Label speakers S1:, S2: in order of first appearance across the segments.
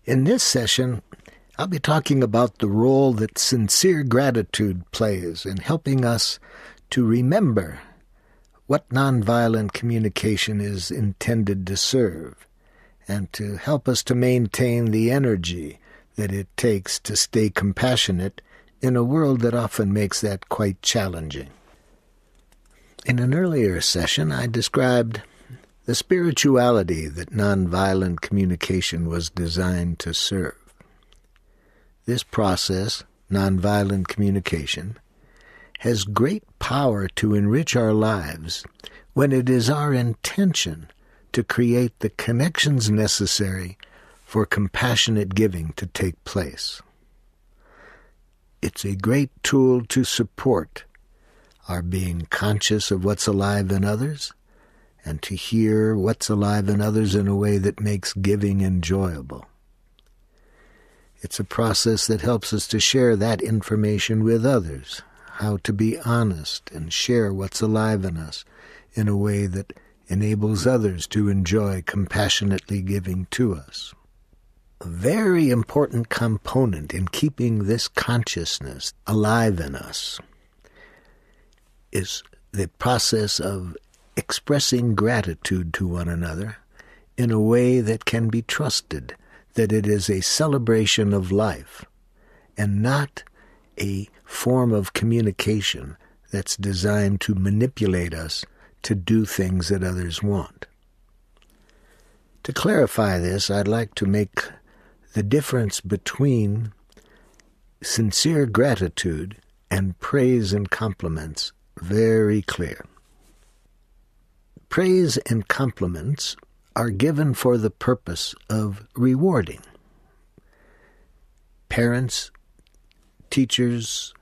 S1: In this session, I'll be talking about the role that sincere gratitude plays in helping us to remember what nonviolent communication is intended to serve, and to help us to maintain the energy that it takes to stay compassionate in a world that often makes that quite challenging. In an earlier session, I described the spirituality that nonviolent communication was designed to serve. This process, nonviolent communication, has great power to enrich our lives when it is our intention to create the connections necessary for compassionate giving to take place. It's a great tool to support our being conscious of what's alive in others and to hear what's alive in others in a way that makes giving enjoyable. It's a process that helps us to share that information with others, how to be honest and share what's alive in us in a way that enables others to enjoy compassionately giving to us. A very important component in keeping this consciousness alive in us is the process of expressing gratitude to one another in a way that can be trusted, that it is a celebration of life and not a form of communication that's designed to manipulate us to do things that others want. To clarify this, I'd like to make the difference between sincere gratitude and praise and compliments very clear. Praise and compliments are given for the purpose of rewarding. Parents, teachers,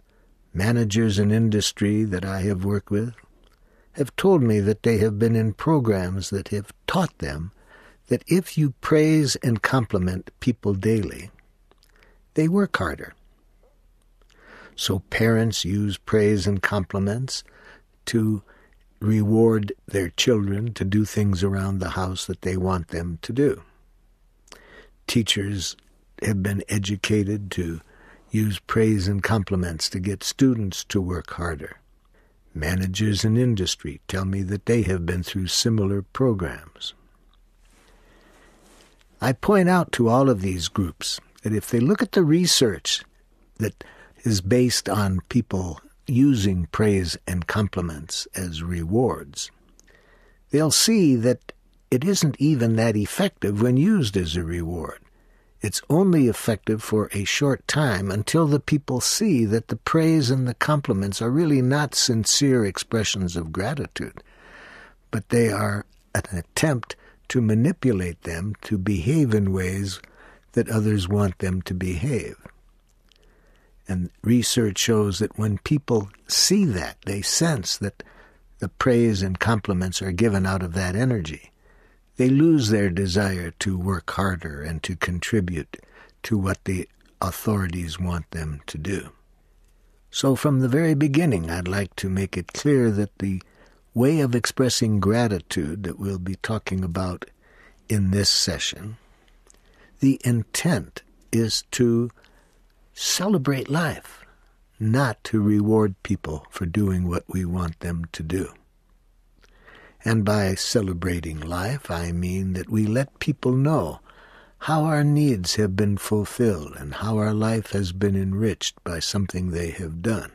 S1: managers in industry that I have worked with have told me that they have been in programs that have taught them that if you praise and compliment people daily, they work harder. So parents use praise and compliments to reward their children to do things around the house that they want them to do. Teachers have been educated to use praise and compliments to get students to work harder. Managers in industry tell me that they have been through similar programs. I point out to all of these groups that if they look at the research that is based on people using praise and compliments as rewards, they'll see that it isn't even that effective when used as a reward. It's only effective for a short time until the people see that the praise and the compliments are really not sincere expressions of gratitude, but they are an attempt to manipulate them to behave in ways that others want them to behave. And research shows that when people see that, they sense that the praise and compliments are given out of that energy, they lose their desire to work harder and to contribute to what the authorities want them to do. So from the very beginning, I'd like to make it clear that the way of expressing gratitude that we'll be talking about in this session, the intent is to celebrate life, not to reward people for doing what we want them to do. And by celebrating life, I mean that we let people know how our needs have been fulfilled and how our life has been enriched by something they have done.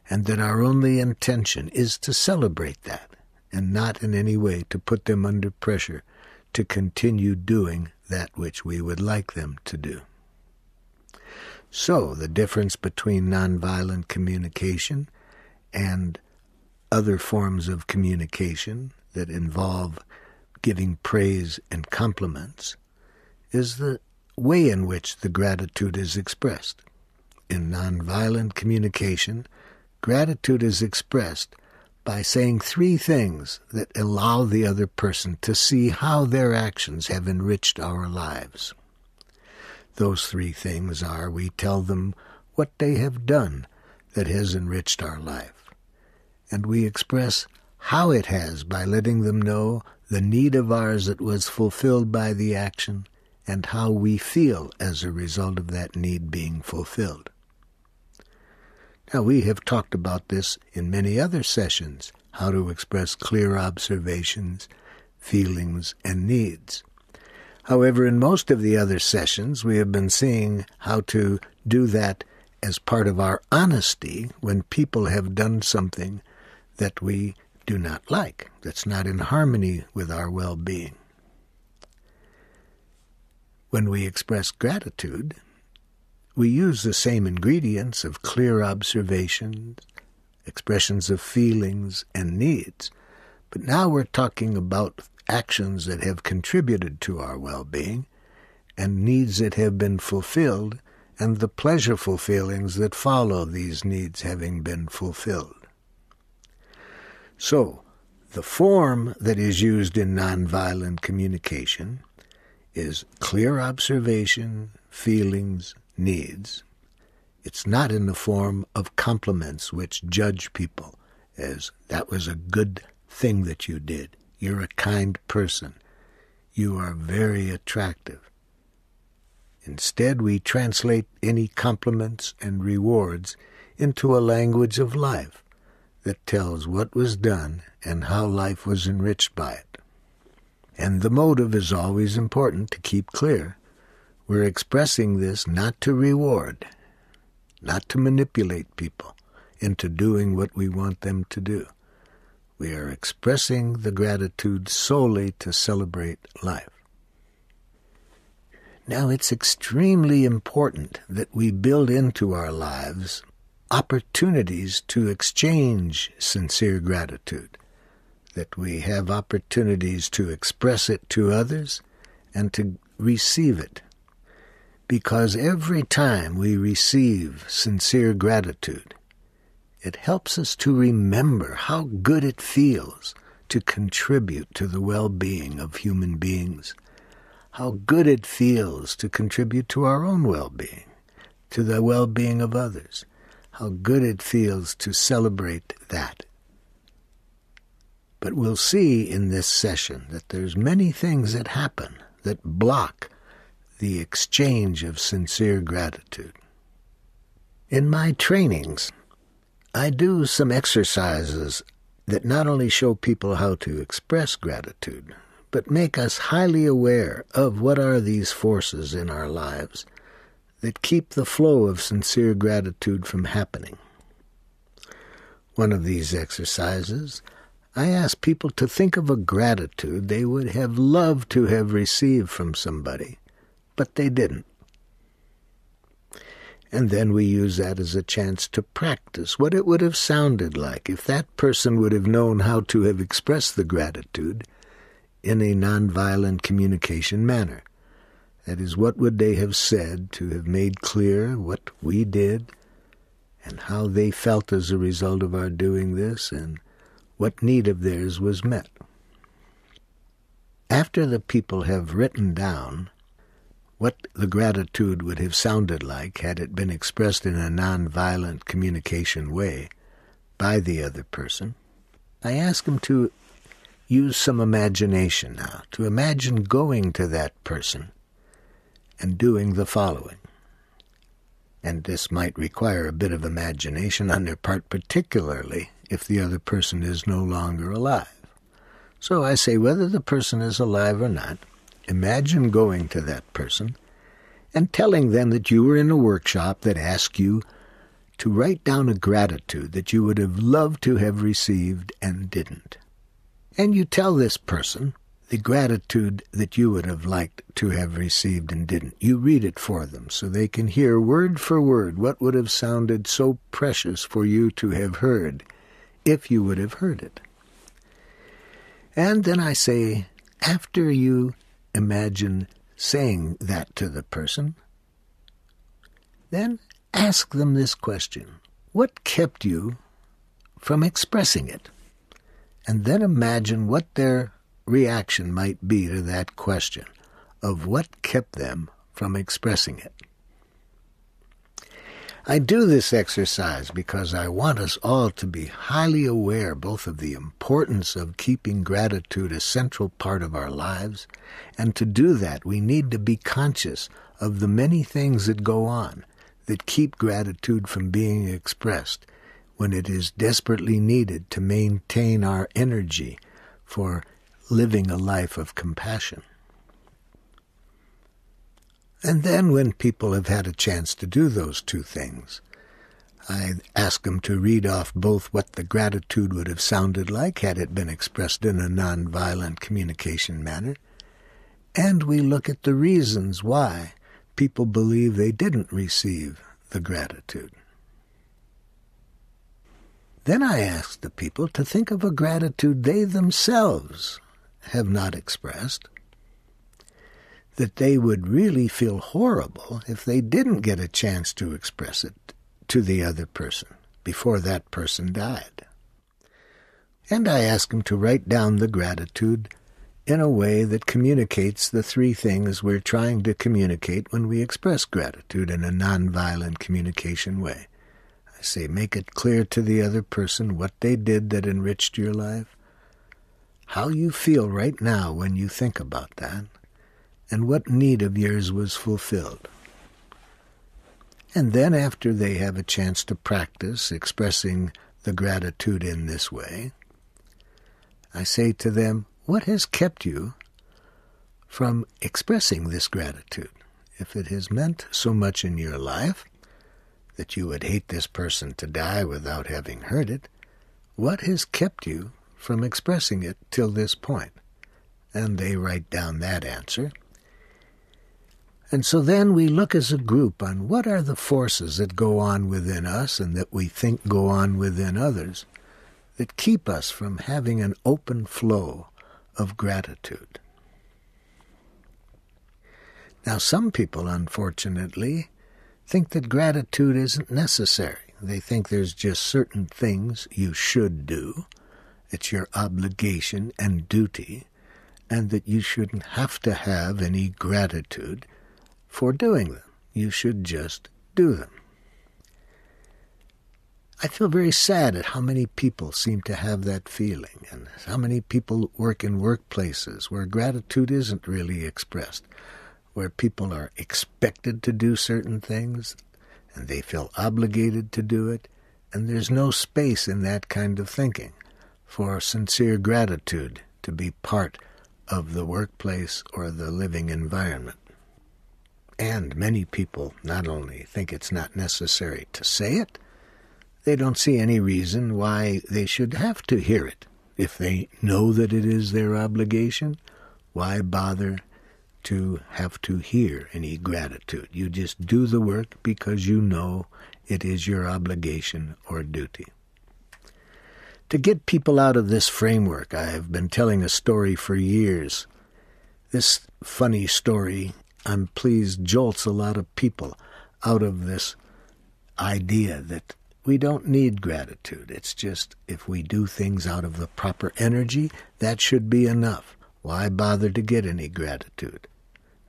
S1: And that our only intention is to celebrate that and not in any way to put them under pressure to continue doing that which we would like them to do. So the difference between nonviolent communication and other forms of communication that involve giving praise and compliments is the way in which the gratitude is expressed. In nonviolent communication, gratitude is expressed by saying three things that allow the other person to see how their actions have enriched our lives. Those three things are: we tell them what they have done that has enriched our life, and we express how it has by letting them know the need of ours that was fulfilled by the action and how we feel as a result of that need being fulfilled. Now, we have talked about this in many other sessions, how to express clear observations, feelings, and needs. However, in most of the other sessions, we have been seeing how to do that as part of our honesty when people have done something that we do not like, that's not in harmony with our well-being. When we express gratitude, we use the same ingredients of clear observations, expressions of feelings and needs, but now we're talking about actions that have contributed to our well-being and needs that have been fulfilled and the pleasureful feelings that follow these needs having been fulfilled. So, the form that is used in nonviolent communication is clear observation, feelings, needs. It's not in the form of compliments which judge people as, that was a good thing that you did. You're a kind person. You are very attractive. Instead, we translate any compliments and rewards into a language of life that tells what was done and how life was enriched by it. And the motive is always important to keep clear. We're expressing this not to reward, not to manipulate people into doing what we want them to do. We are expressing the gratitude solely to celebrate life. Now, it's extremely important that we build into our lives opportunities to exchange sincere gratitude, that we have opportunities to express it to others and to receive it. Because every time we receive sincere gratitude, it helps us to remember how good it feels to contribute to the well-being of human beings, how good it feels to contribute to our own well-being, to the well-being of others, how good it feels to celebrate that. But we'll see in this session that there's many things that happen that block the exchange of sincere gratitude. In my trainings, I do some exercises that not only show people how to express gratitude, but make us highly aware of what are these forces in our lives that keep the flow of sincere gratitude from happening. One of these exercises, I ask people to think of a gratitude they would have loved to have received from somebody, but they didn't. And then we use that as a chance to practice what it would have sounded like if that person would have known how to have expressed the gratitude in a nonviolent communication manner. That is, what would they have said to have made clear what we did and how they felt as a result of our doing this and what need of theirs was met. After the people have written down what the gratitude would have sounded like had it been expressed in a nonviolent communication way by the other person, I ask them to use some imagination now, to imagine going to that person and doing the following. And this might require a bit of imagination on their part, particularly if the other person is no longer alive. So I say, whether the person is alive or not, imagine going to that person and telling them that you were in a workshop that asked you to write down a gratitude that you would have loved to have received and didn't. And you tell this person the gratitude that you would have liked to have received and didn't. You read it for them so they can hear word for word what would have sounded so precious for you to have heard if you would have heard it. And then I say, after you imagine saying that to the person, then ask them this question: what kept you from expressing it? And then imagine what their reaction might be to that question of what kept them from expressing it. I do this exercise because I want us all to be highly aware both of the importance of keeping gratitude a central part of our lives, and to do that we need to be conscious of the many things that go on that keep gratitude from being expressed when it is desperately needed to maintain our energy for living a life of compassion. And then when people have had a chance to do those two things, I ask them to read off both what the gratitude would have sounded like had it been expressed in a nonviolent communication manner, and we look at the reasons why people believe they didn't receive the gratitude. Then I ask the people to think of a gratitude they themselves have not expressed, that they would really feel horrible if they didn't get a chance to express it to the other person before that person died. And I ask them to write down the gratitude in a way that communicates the three things we're trying to communicate when we express gratitude in a nonviolent communication way. I say, make it clear to the other person what they did that enriched your life, how you feel right now when you think about that, and what need of yours was fulfilled. And then after they have a chance to practice expressing the gratitude in this way, I say to them, what has kept you from expressing this gratitude? If it has meant so much in your life that you would hate this person to die without having heard it, what has kept you from expressing it till this point? And they write down that answer. And so then we look as a group on what are the forces that go on within us and that we think go on within others that keep us from having an open flow of gratitude. Now, some people, unfortunately, think that gratitude isn't necessary. They think there's just certain things you should do. It's your obligation and duty, and that you shouldn't have to have any gratitude for doing them. You should just do them. I feel very sad at how many people seem to have that feeling, and how many people work in workplaces where gratitude isn't really expressed, where people are expected to do certain things, and they feel obligated to do it, and there's no space in that kind of thinking for sincere gratitude to be part of the workplace or the living environment. And many people not only think it's not necessary to say it, they don't see any reason why they should have to hear it. If they know that it is their obligation, why bother to have to hear any gratitude? You just do the work because you know it is your obligation or duty. To get people out of this framework, I have been telling a story for years. This funny story, I'm pleased, jolts a lot of people out of this idea that we don't need gratitude. It's just if we do things out of the proper energy, that should be enough. Why bother to get any gratitude?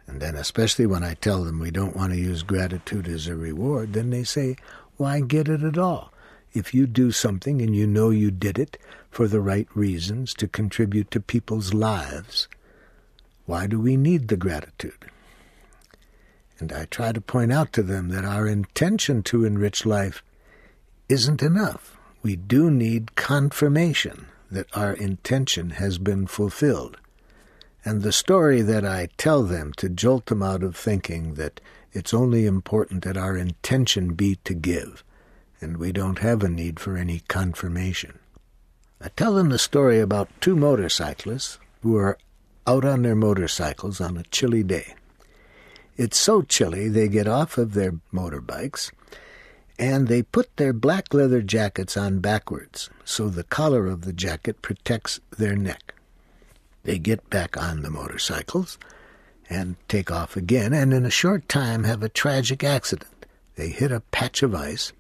S1: And then especially when I tell them we don't want to use gratitude as a reward, then they say, why get it at all? If you do something and you know you did it for the right reasons to contribute to people's lives, why do we need the gratitude? And I try to point out to them that our intention to enrich life isn't enough. We do need confirmation that our intention has been fulfilled. And the story that I tell them to jolt them out of thinking that it's only important that our intention be to give, and we don't have a need for any confirmation. I tell them the story about two motorcyclists who are out on their motorcycles on a chilly day. It's so chilly they get off of their motorbikes and they put their black leather jackets on backwards so the collar of the jacket protects their neck. They get back on the motorcycles and take off again, and in a short time have a tragic accident. They hit a patch of ice.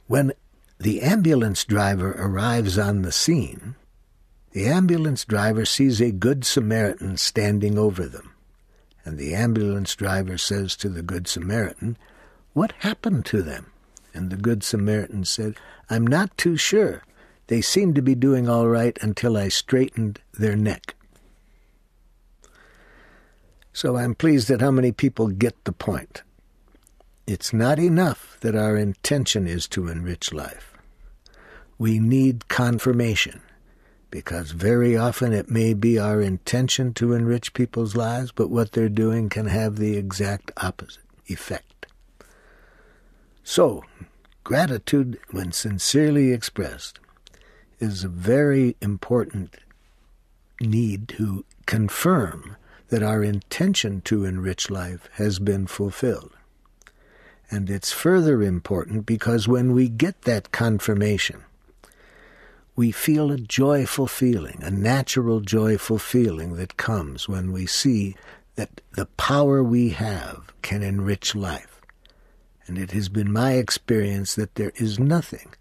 S1: When the ambulance driver arrives on the scene, the ambulance driver sees a Good Samaritan standing over them. And the ambulance driver says to the Good Samaritan, "What happened to them?" And the Good Samaritan said, "I'm not too sure. They seemed to be doing all right until I straightened their neck." So I'm pleased at how many people get the point. It's not enough that our intention is to enrich life. We need confirmation, because very often it may be our intention to enrich people's lives, but what they're doing can have the exact opposite effect. So, gratitude, when sincerely expressed, is a very important need to confirm that our intention to enrich life has been fulfilled. And it's further important because when we get that confirmation, we feel a joyful feeling, a natural joyful feeling that comes when we see that the power we have can enrich life. And it has been my experience that there is nothing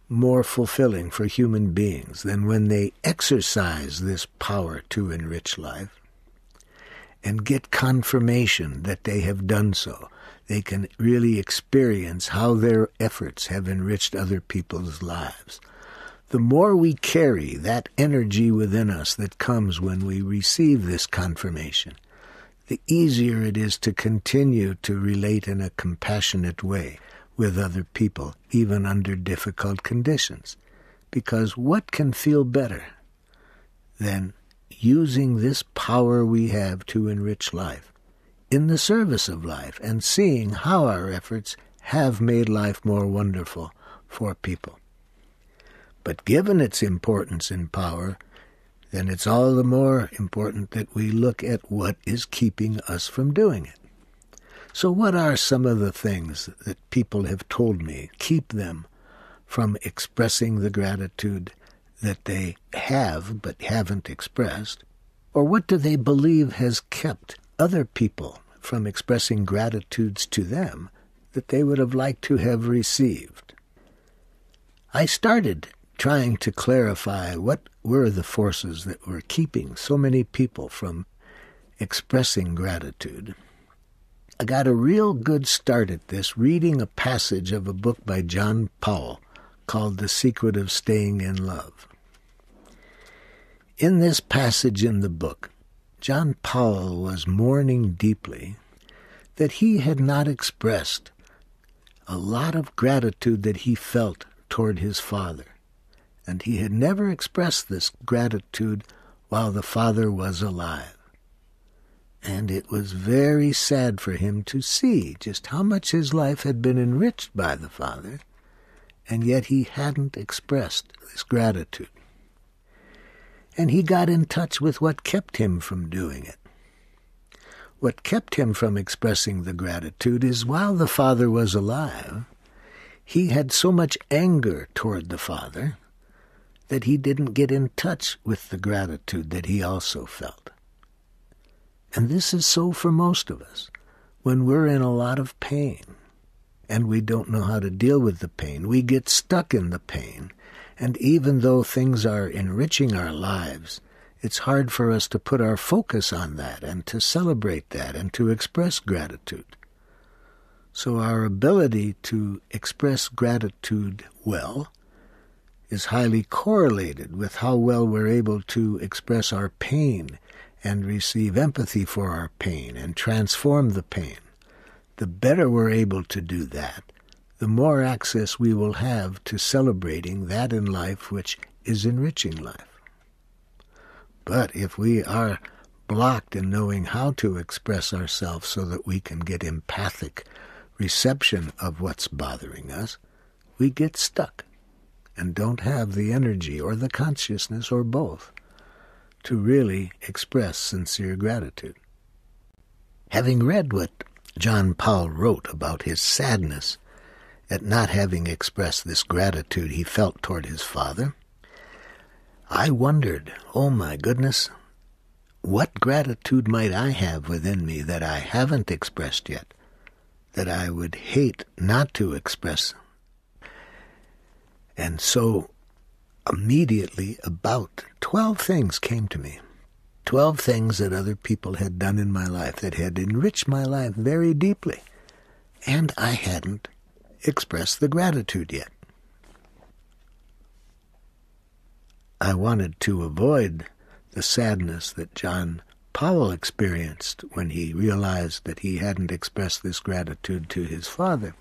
S1: more fulfilling for human beings than when they exercise this power to enrich life and get confirmation that they have done so. They can really experience how their efforts have enriched other people's lives. The more we carry that energy within us that comes when we receive this confirmation, the easier it is to continue to relate in a compassionate way with other people, even under difficult conditions. Because what can feel better than using this power we have to enrich life in the service of life and seeing how our efforts have made life more wonderful for people? But given its importance in power, then it's all the more important that we look at what is keeping us from doing it. So what are some of the things that people have told me keep them from expressing the gratitude that they have but haven't expressed? Or what do they believe has kept other people from expressing gratitudes to them that they would have liked to have received? I started trying to clarify what were the forces that were keeping so many people from expressing gratitude. I got a real good start at this reading a passage of a book by John Powell called The Secret of Staying in Love. In this passage in the book, John Powell was mourning deeply that he had not expressed a lot of gratitude that he felt toward his father. And he had never expressed this gratitude while the father was alive. And it was very sad for him to see just how much his life had been enriched by the father, and yet he hadn't expressed this gratitude. And he got in touch with what kept him from doing it. What kept him from expressing the gratitude is while the father was alive, he had so much anger toward the father that he didn't get in touch with the gratitude that he also felt. And this is so for most of us. When we're in a lot of pain and we don't know how to deal with the pain, we get stuck in the pain. And even though things are enriching our lives, it's hard for us to put our focus on that and to celebrate that and to express gratitude. So our ability to express gratitude well is highly correlated with how well we're able to express our pain and receive empathy for our pain and transform the pain. The better we're able to do that, the more access we will have to celebrating that in life which is enriching life. But if we are blocked in knowing how to express ourselves so that we can get empathic reception of what's bothering us, we get stuck and don't have the energy or the consciousness or both to really express sincere gratitude. Having read what John Powell wrote about his sadness at not having expressed this gratitude he felt toward his father, I wondered, oh my goodness, what gratitude might I have within me that I haven't expressed yet, that I would hate not to express? And so immediately about 12 things came to me. 12 things that other people had done in my life that had enriched my life very deeply. and I hadn't expressed the gratitude yet. I wanted to avoid the sadness that John Powell experienced when he realized that he hadn't expressed this gratitude to his father.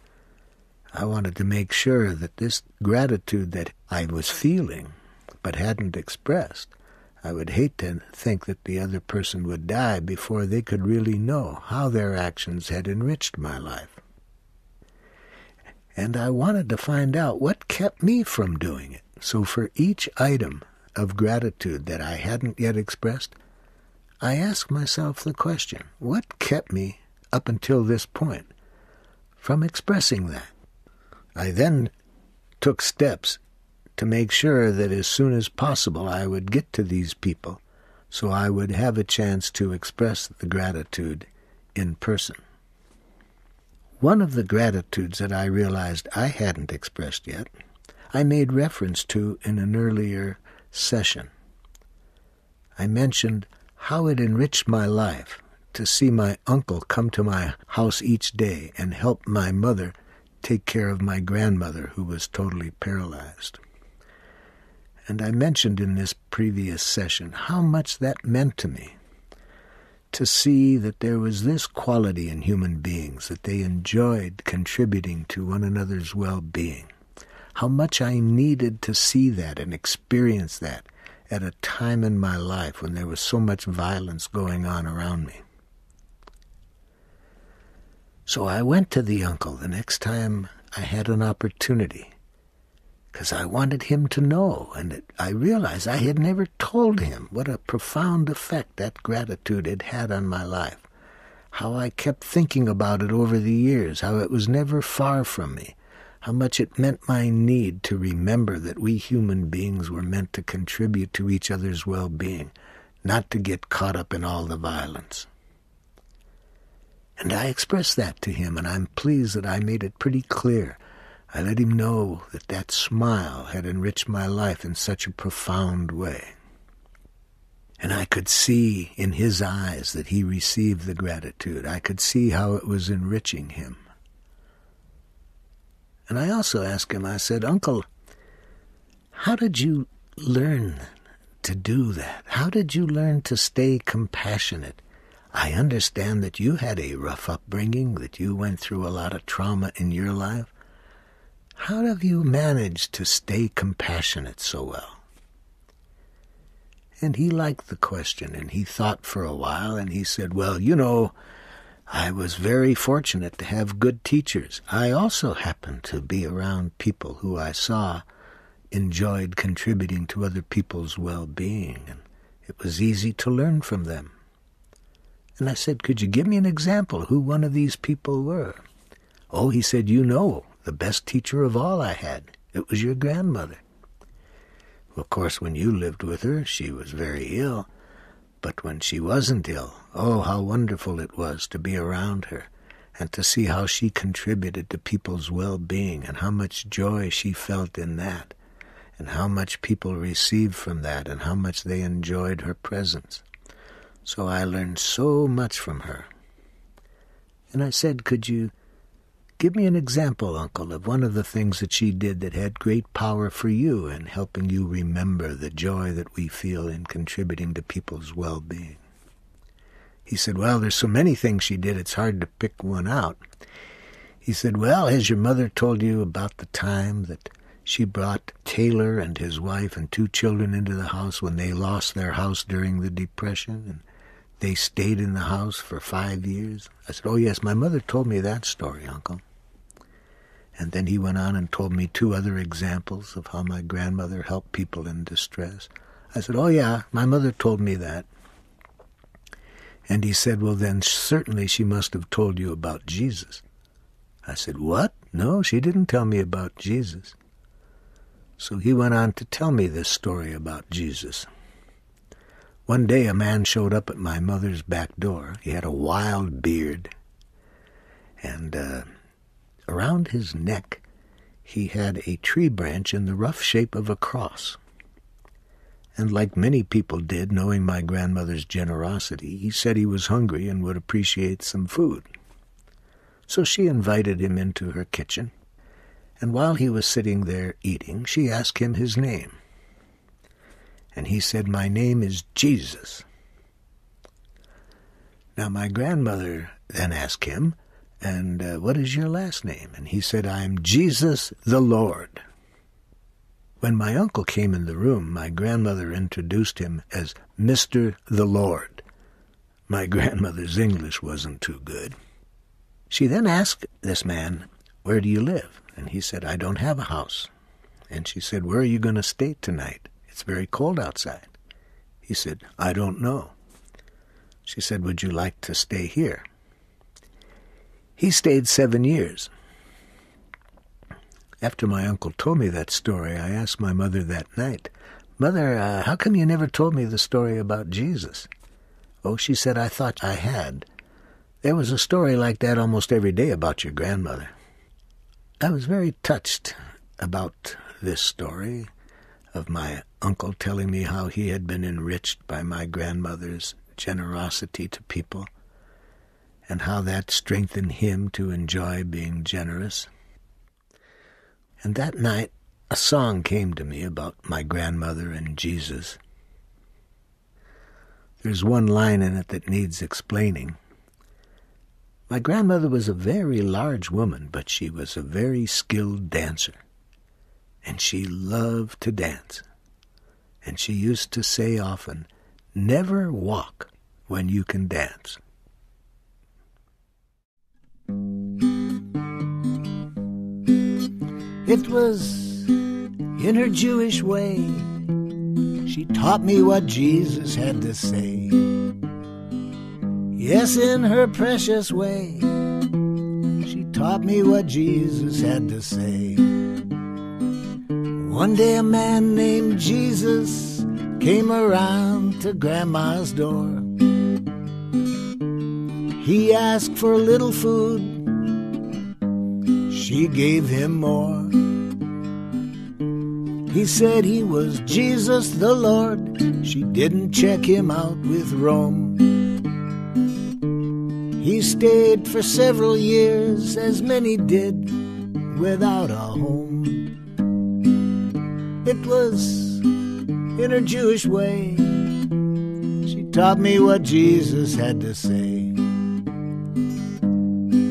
S1: I wanted to make sure that this gratitude that I was feeling but hadn't expressed, I would hate to think that the other person would die before they could really know how their actions had enriched my life. And I wanted to find out what kept me from doing it. So for each item of gratitude that I hadn't yet expressed, I asked myself the question, what kept me up until this point from expressing that? I then took steps to make sure that as soon as possible I would get to these people so I would have a chance to express the gratitude in person. One of the gratitudes that I realized I hadn't expressed yet, I made reference to in an earlier session. I mentioned how it enriched my life to see my uncle come to my house each day and help my mother take care of my grandmother who was totally paralyzed. And I mentioned in this previous session how much that meant to me, to see that there was this quality in human beings, that they enjoyed contributing to one another's well-being. How much I needed to see that and experience that at a time in my life when there was so much violence going on around me. So I went to the uncle the next time I had an opportunity, because I wanted him to know, and I realized I had never told him what a profound effect that gratitude had had on my life, how I kept thinking about it over the years, how it was never far from me, how much it meant my need to remember that we human beings were meant to contribute to each other's well-being, not to get caught up in all the violence. And I expressed that to him, and I'm pleased that I made it pretty clear. I let him know that that smile had enriched my life in such a profound way. And I could see in his eyes that he received the gratitude. I could see how it was enriching him. And I also asked him, I said, Uncle, how did you learn to do that? How did you learn to stay compassionate? I understand that you had a rough upbringing, that you went through a lot of trauma in your life. How have you managed to stay compassionate so well? And he liked the question, and he thought for a while, and he said, well, you know, I was very fortunate to have good teachers. I also happened to be around people who I saw enjoyed contributing to other people's well-being, and it was easy to learn from them. And I said, could you give me an example who one of these people were? Oh, he said, you know, the best teacher of all I had. It was your grandmother. Well, of course, when you lived with her, she was very ill. But when she wasn't ill, oh, how wonderful it was to be around her and to see how she contributed to people's well-being and how much joy she felt in that and how much people received from that and how much they enjoyed her presence. So I learned so much from her. And I said, could you give me an example, Uncle, of one of the things that she did that had great power for you in helping you remember the joy that we feel in contributing to people's well-being? He said, well, there's so many things she did, it's hard to pick one out. He said, well, has your mother told you about the time that she brought Taylor and his wife and 2 children into the house when they lost their house during the Depression, and they stayed in the house for 5 years? I said, oh, yes, my mother told me that story, Uncle. And then he went on and told me 2 other examples of how my grandmother helped people in distress. I said, oh, yeah, my mother told me that. And he said, well, then certainly she must have told you about Jesus. I said, what? No, she didn't tell me about Jesus. So he went on to tell me this story about Jesus. One day a man showed up at my mother's back door. He had a wild beard, and around his neck he had a tree branch in the rough shape of a cross. And like many people did, knowing my grandmother's generosity, he said he was hungry and would appreciate some food. So she invited him into her kitchen, and while he was sitting there eating, she asked him his name. And he said, "My name is Jesus." Now my grandmother then asked him, "And what is your last name?" And he said, "I'm Jesus the Lord." When my uncle came in the room, my grandmother introduced him as Mr. the Lord. My grandmother's English wasn't too good. She then asked this man, "Where do you live?" And he said, "I don't have a house." And she said, "Where are you going to stay tonight? It's very cold outside." He said, "I don't know." She said, "Would you like to stay here?" He stayed 7 years. After my uncle told me that story, I asked my mother that night, "Mother, how come you never told me the story about Jesus?" "Oh," she said, "I thought I had. There was a story like that almost every day about your grandmother." I was very touched about this story of my uncle telling me how he had been enriched by my grandmother's generosity to people, and how that strengthened him to enjoy being generous. And that night, a song came to me about my grandmother and Jesus. There's one line in it that needs explaining. My grandmother was a very large woman, but she was a very skilled dancer. And she loved to dance. And she used to say often, "Never walk when you can dance." It was in her Jewish way. She taught me what Jesus had to say. Yes, in her precious way, she taught me what Jesus had to say. One day a man named Jesus came around to Grandma's door. He asked for a little food. She gave him more. He said he was Jesus the Lord. She didn't check him out with Rome. He stayed for several years, as many did, without a home. It was in her Jewish way. She taught me what Jesus had to say.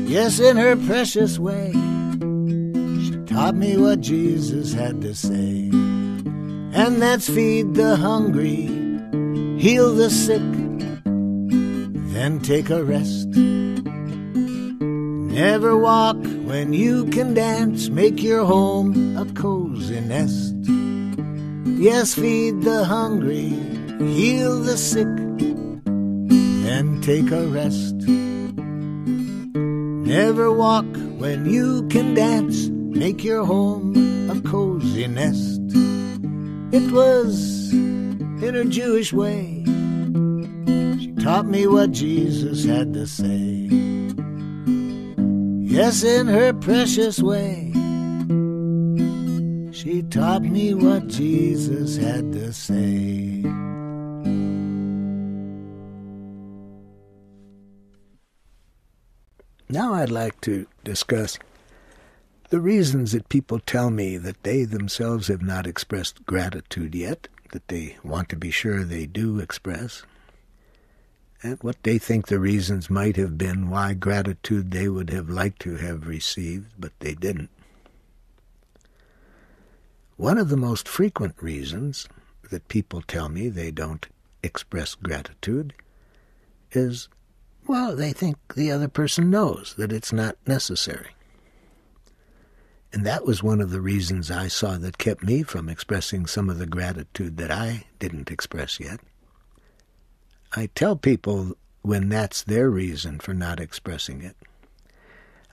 S1: Yes, in her precious way, she taught me what Jesus had to say. And that's feed the hungry, heal the sick, then take a rest. Never walk when you can dance, make your home a cozy nest. Yes, feed the hungry, heal the sick, then take a rest. Never walk when you can dance, make your home a cozy nest. It was in her Jewish way. She taught me what Jesus had to say. Yes, in her precious way, she taught me what Jesus had to say. Now I'd like to discuss the reasons that people tell me that they themselves have not expressed gratitude yet, that they want to be sure they do express, and what they think the reasons might have been why gratitude they would have liked to have received, but they didn't. One of the most frequent reasons that people tell me they don't express gratitude is, well, they think the other person knows that it's not necessary. And that was one of the reasons I saw that kept me from expressing some of the gratitude that I didn't express yet. I tell people when that's their reason for not expressing it.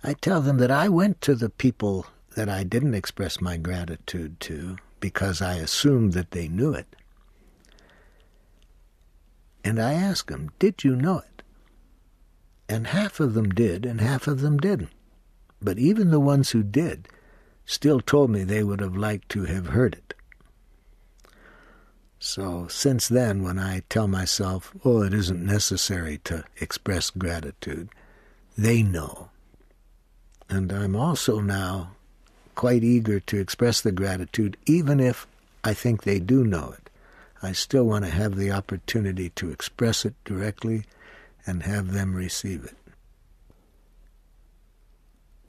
S1: I tell them that I went to the people that I didn't express my gratitude to because I assumed that they knew it. And I asked them, "Did you know it?" And half of them did, and half of them didn't. But even the ones who did still told me they would have liked to have heard it. So since then, when I tell myself, oh, it isn't necessary to express gratitude, they know. And I'm also now quite eager to express the gratitude, even if I think they do know it. I still want to have the opportunity to express it directly and have them receive it.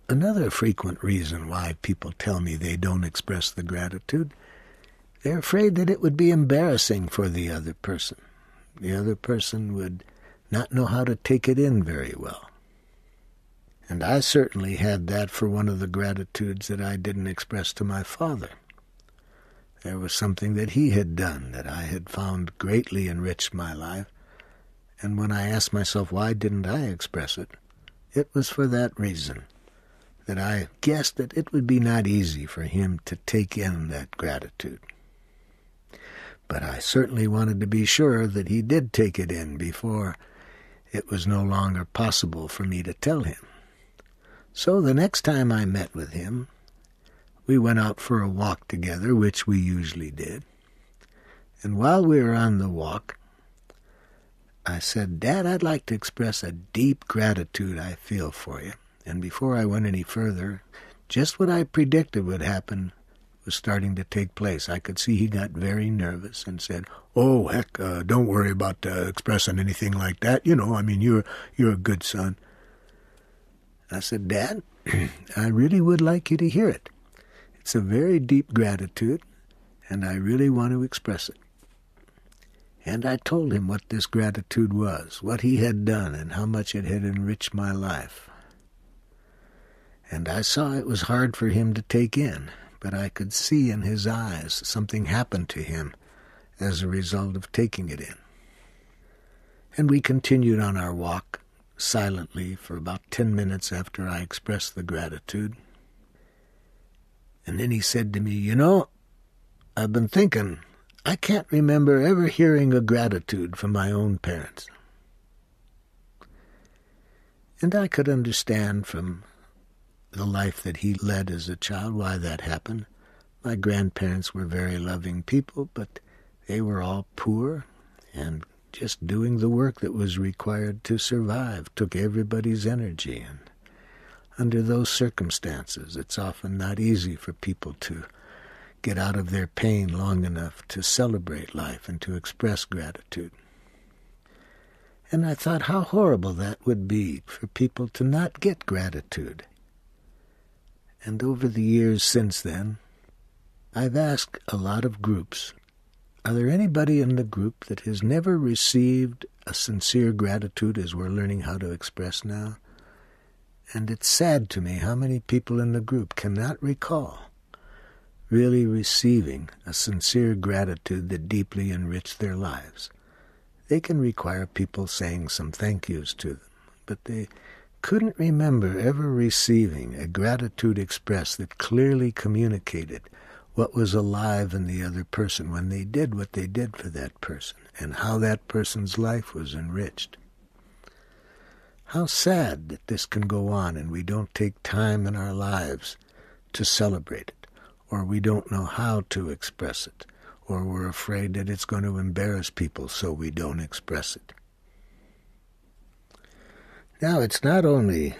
S1: Another frequent reason why people tell me they don't express the gratitude, they're afraid that it would be embarrassing for the other person. The other person would not know how to take it in very well. And I certainly had that for one of the gratitudes that I didn't express to my father. There was something that he had done that I had found greatly enriched my life, and when I asked myself why didn't I express it, it was for that reason, that I guessed that it would be not easy for him to take in that gratitude. But I certainly wanted to be sure that he did take it in before it was no longer possible for me to tell him. So the next time I met with him, we went out for a walk together, which we usually did. And while we were on the walk, I said, "Dad, I'd like to express a deep gratitude I feel for you." And before I went any further, just what I predicted would happen was starting to take place. I could see he got very nervous and said, "Oh, heck, don't worry about expressing anything like that. You're a good son." I said, "Dad, I really would like you to hear it. It's a very deep gratitude, and I really want to express it." And I told him what this gratitude was, what he had done, and how much it had enriched my life. And I saw it was hard for him to take in, but I could see in his eyes something happened to him as a result of taking it in. And we continued on our walk silently for about 10 minutes after I expressed the gratitude. And then he said to me, "I've been thinking, I can't remember ever hearing a gratitude from my own parents." And I could understand from the life that he led as a child why that happened. My grandparents were very loving people, but they were all poor, and just doing the work that was required to survive took everybody's energy. And under those circumstances, it's often not easy for people to get out of their pain long enough to celebrate life and to express gratitude. And I thought how horrible that would be for people to not get gratitude. And over the years since then, I've asked a lot of groups, are there anybody in the group that has never received a sincere gratitude as we're learning how to express now? And it's sad to me how many people in the group cannot recall really receiving a sincere gratitude that deeply enriched their lives. They can require people saying some thank yous to them, but they couldn't remember ever receiving a gratitude expressed that clearly communicated what was alive in the other person when they did what they did for that person and how that person's life was enriched. How sad that this can go on and we don't take time in our lives to celebrate it, or we don't know how to express it, or we're afraid that it's going to embarrass people so we don't express it. Now, it's not only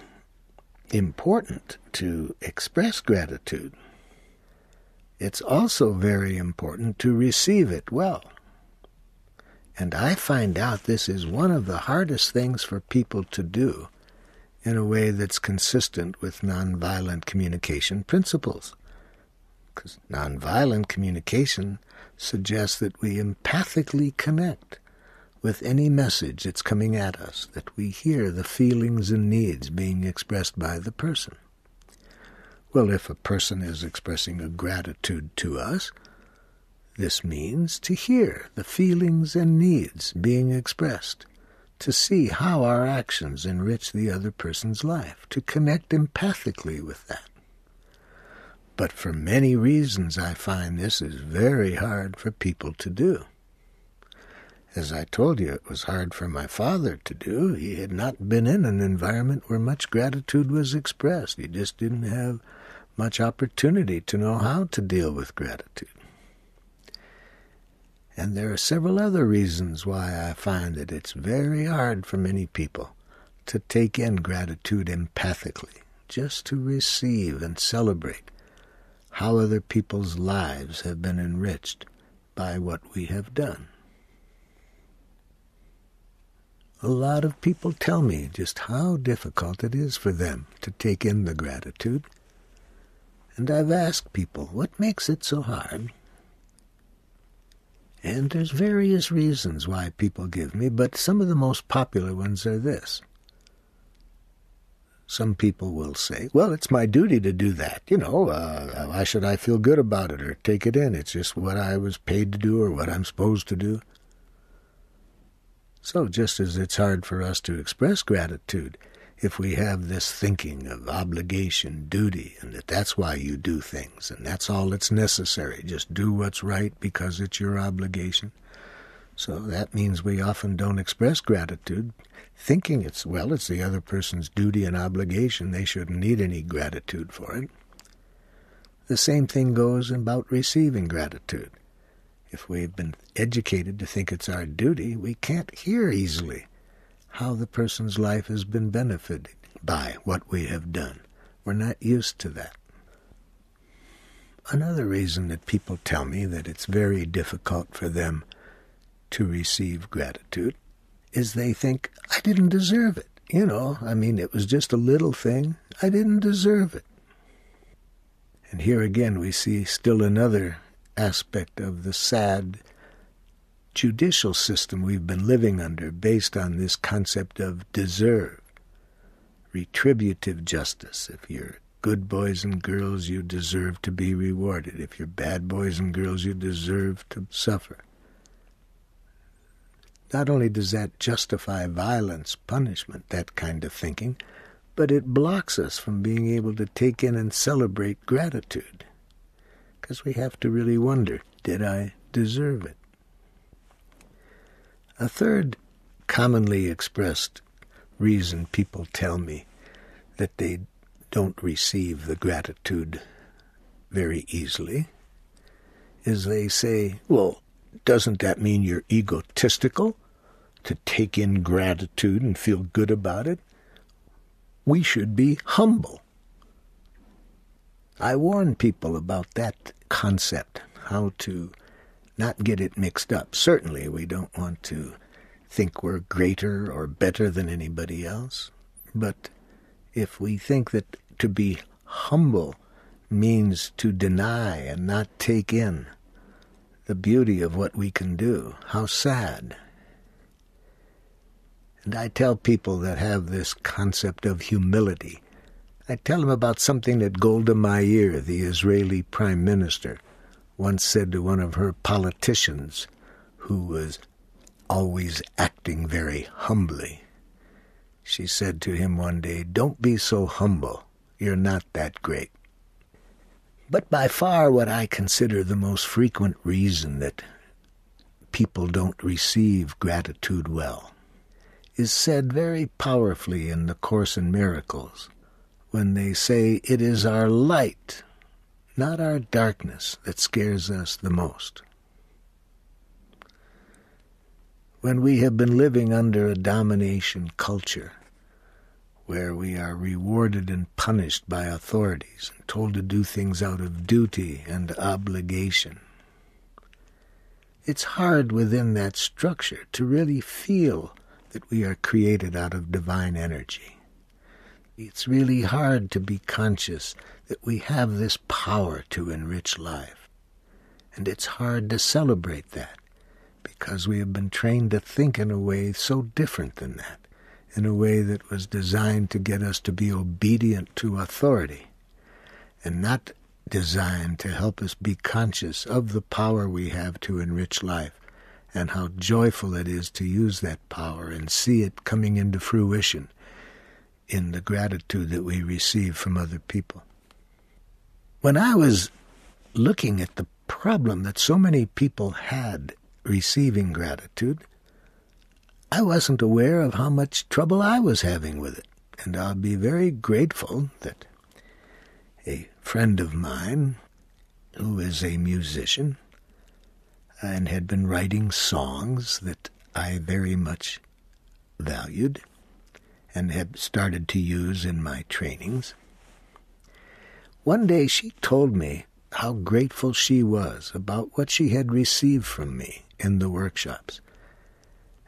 S1: important to express gratitude, it's also very important to receive it well. And I find out this is one of the hardest things for people to do in a way that's consistent with nonviolent communication principles. Because nonviolent communication suggests that we empathically connect with any message that's coming at us, that we hear the feelings and needs being expressed by the person. Well, if a person is expressing a gratitude to us, this means to hear the feelings and needs being expressed, to see how our actions enrich the other person's life, to connect empathically with that. But for many reasons, I find this is very hard for people to do. As I told you, it was hard for my father to do. He had not been in an environment where much gratitude was expressed. He just didn't have much opportunity to know how to deal with gratitude. And there are several other reasons why I find that it's very hard for many people to take in gratitude empathically, just to receive and celebrate how other people's lives have been enriched by what we have done. A lot of people tell me just how difficult it is for them to take in the gratitude. And I've asked people, what makes it so hard? And there's various reasons why people give me, but some of the most popular ones are this. Some people will say, well, it's my duty to do that. Why should I feel good about it or take it in? It's just what I was paid to do or what I'm supposed to do. So just as it's hard for us to express gratitude if we have this thinking of obligation, duty, and that's why you do things, and that's all that's necessary. Just do what's right because it's your obligation. So that means we often don't express gratitude, thinking it's the other person's duty and obligation. They shouldn't need any gratitude for it. The same thing goes about receiving gratitude. If we've been educated to think it's our duty, we can't hear easily how the person's life has been benefited by what we have done. We're not used to that. Another reason that people tell me that it's very difficult for them to receive gratitude is they think, I didn't deserve it. It was just a little thing. I didn't deserve it. And here again we see still another aspect of the sad judicial system we've been living under based on this concept of deserve, retributive justice. If you're good boys and girls, you deserve to be rewarded. If you're bad boys and girls, you deserve to suffer. Not only does that justify violence, punishment, that kind of thinking, but it blocks us from being able to take in and celebrate gratitude. Because we have to really wonder, did I deserve it? A third commonly expressed reason people tell me that they don't receive the gratitude very easily is they say, well, doesn't that mean you're egotistical to take in gratitude and feel good about it? We should be humble. I warn people about that concept, how to not get it mixed up. Certainly we don't want to think we're greater or better than anybody else, but if we think that to be humble means to deny and not take in the beauty of what we can do, how sad. And I tell people that have this concept of humility, I tell them about something that Golda Meir, the Israeli prime minister, once said to one of her politicians who was always acting very humbly. She said to him one day, "Don't be so humble. You're not that great." But by far what I consider the most frequent reason that people don't receive gratitude well is said very powerfully in the Course in Miracles when they say it is our light, not our darkness, that scares us the most. When we have been living under a domination culture where we are rewarded and punished by authorities and told to do things out of duty and obligation, it's hard within that structure to really feel that we are created out of divine energy. It's really hard to be conscious that we have this power to enrich life. And it's hard to celebrate that because we have been trained to think in a way so different than that, in a way that was designed to get us to be obedient to authority and not designed to help us be conscious of the power we have to enrich life and how joyful it is to use that power and see it coming into fruition in the gratitude that we receive from other people. When I was looking at the problem that so many people had receiving gratitude, I wasn't aware of how much trouble I was having with it. And I'll be very grateful that a friend of mine, who is a musician and had been writing songs that I very much valued and had started to use in my trainings, one day she told me how grateful she was about what she had received from me in the workshops,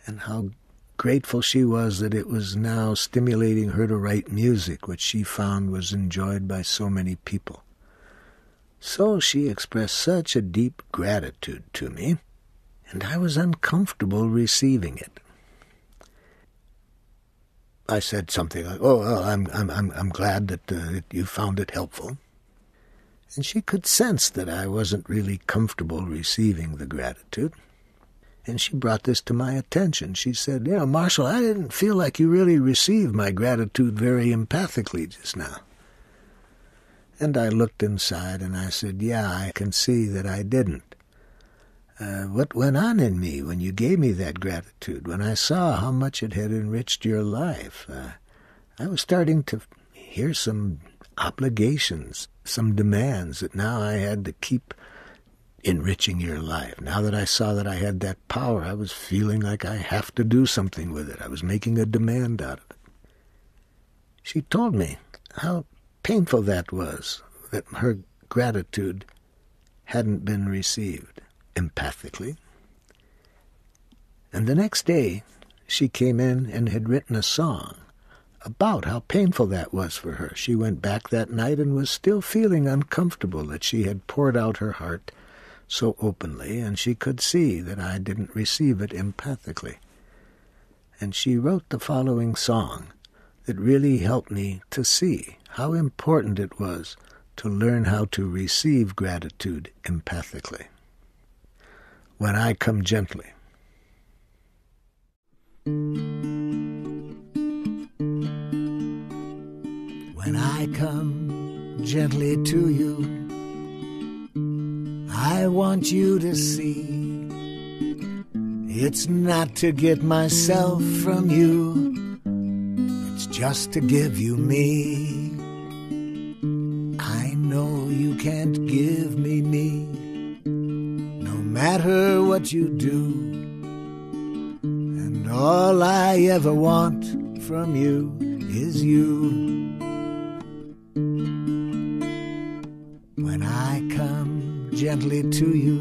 S1: and how grateful she was that it was now stimulating her to write music, which she found was enjoyed by so many people. So she expressed such a deep gratitude to me, and I was uncomfortable receiving it. I said something like, "Oh, well, I'm glad that you found it helpful." And she could sense that I wasn't really comfortable receiving the gratitude. And she brought this to my attention. She said, "Marshall, I didn't feel like you really received my gratitude very empathically just now." And I looked inside and I said, "Yeah, I can see that I didn't. What went on in me when you gave me that gratitude, when I saw how much it had enriched your life? I was starting to hear some obligations, some demands that now I had to keep enriching your life. Now that I saw that I had that power, I was feeling like I have to do something with it. I was making a demand out of it." She told me how painful that was, that her gratitude hadn't been received empathically. And the next day, she came in and had written a song about how painful that was for her. She went back that night and was still feeling uncomfortable that she had poured out her heart so openly, and she could see that I didn't receive it empathically. And she wrote the following song that really helped me to see how important it was to learn how to receive gratitude empathically. When I Come Gently. When I come gently to you, I want you to see it's not to get myself from you, it's just to give you me. I know you can't give me no matter what you do, and all I ever want from you is you. When I come gently to you,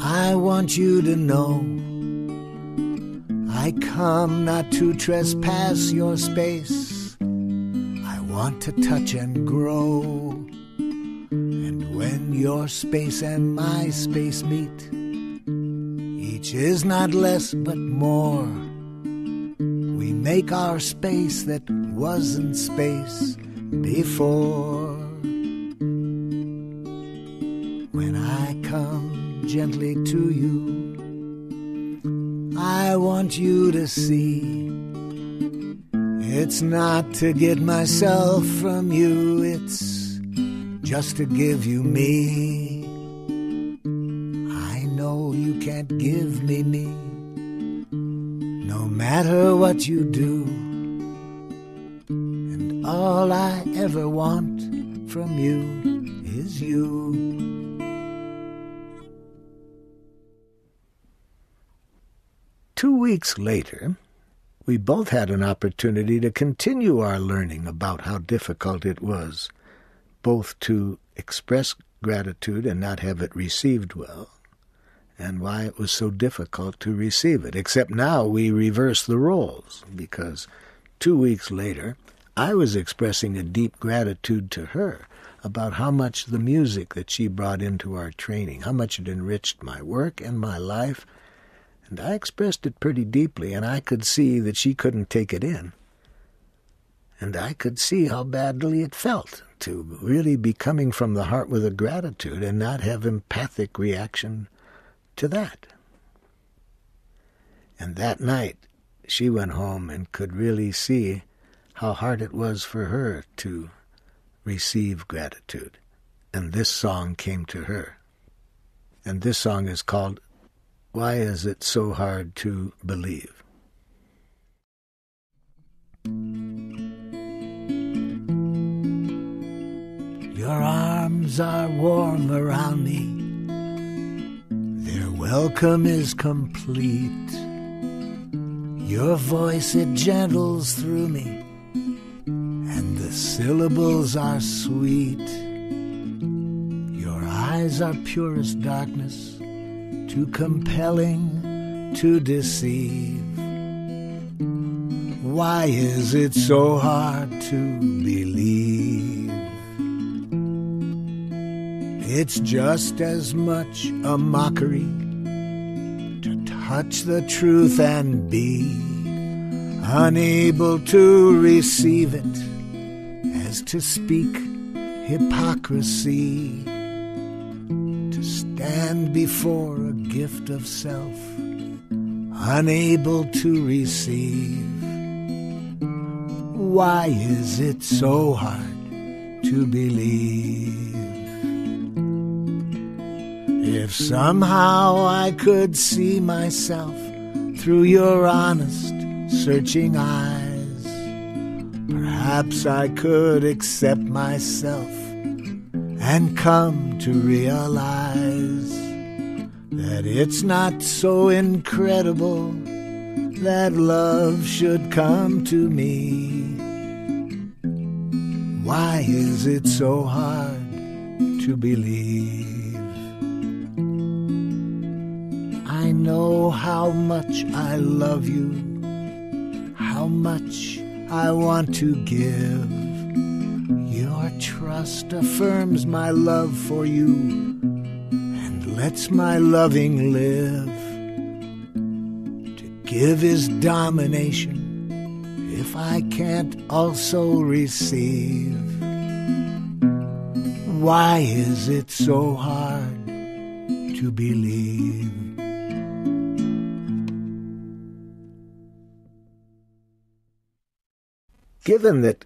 S1: I want you to know I come not to trespass your space. I want to touch and grow. And when your space and my space meet, each is not less but more. We make our space that wasn't space before. When I come gently to you, I want you to see it's not to get myself from you, it's just to give you me. I know you can't give me no matter what you do, and all I ever want from you is you. Two weeks later, we both had an opportunity to continue our learning about how difficult it was both to express gratitude and not have it received well, and why it was so difficult to receive it. Except now we reverse the roles, because 2 weeks later, I was expressing a deep gratitude to her about how much the music that she brought into our training, how much it enriched my work and my life. And I expressed it pretty deeply, and I could see that she couldn't take it in. And I could see how badly it felt to really be coming from the heart with a gratitude and not have empathic reaction to that. And that night, she went home and could really see how hard it was for her to receive gratitude. And this song came to her. And this song is called Why Is It So Hard to Believe? Your arms are warm around me. Their welcome is complete. Your voice, it gentles through me, and the syllables are sweet. Your eyes are purest darkness, too compelling to deceive. Why is it so hard to believe? It's just as much a mockery to touch the truth and be unable to receive it as to speak hypocrisy, to stand before a gift of self unable to receive. Why is it so hard to believe? If somehow I could see myself through your honest, searching eyes, perhaps I could accept myself and come to realize that it's not so incredible that love should come to me. Why is it so hard to believe? I know how much I love you, how much I want to give. Your trust affirms my love for you and lets my loving live. To give is domination if I can't also receive. Why is it so hard to believe? Given that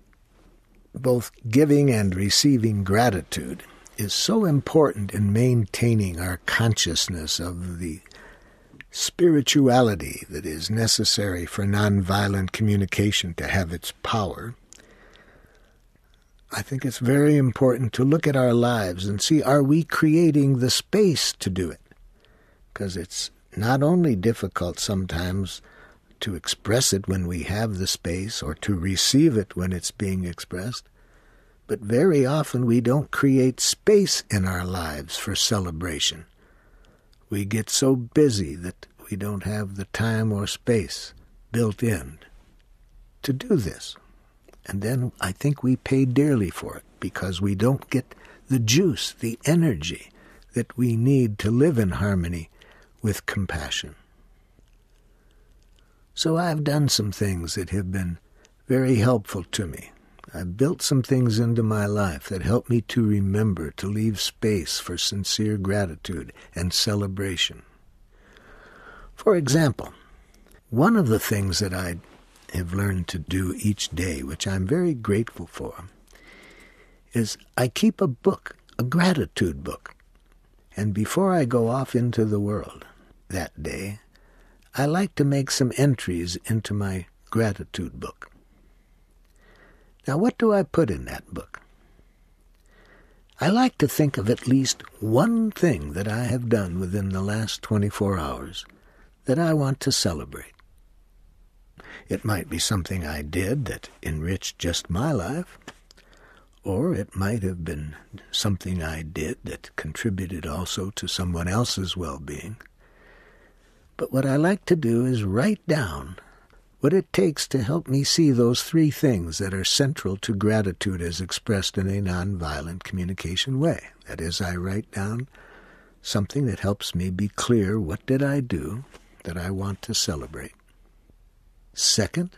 S1: both giving and receiving gratitude is so important in maintaining our consciousness of the spirituality that is necessary for nonviolent communication to have its power, I think it's very important to look at our lives and see, are we creating the space to do it? Because it's not only difficult sometimes to express it when we have the space or to receive it when it's being expressed, but very often we don't create space in our lives for celebration. We get so busy that we don't have the time or space built in to do this. And then I think we pay dearly for it because we don't get the juice, the energy that we need to live in harmony with compassion. So I've done some things that have been very helpful to me. I've built some things into my life that help me to remember to leave space for sincere gratitude and celebration. For example, one of the things that I have learned to do each day, which I'm very grateful for, is I keep a book, a gratitude book. And before I go off into the world that day, I like to make some entries into my gratitude book. Now, what do I put in that book? I like to think of at least one thing that I have done within the last 24 hours that I want to celebrate. It might be something I did that enriched just my life, or it might have been something I did that contributed also to someone else's well-being. But what I like to do is write down what it takes to help me see those three things that are central to gratitude as expressed in a nonviolent communication way. That is, I write down something that helps me be clear, what did I do that I want to celebrate? Second,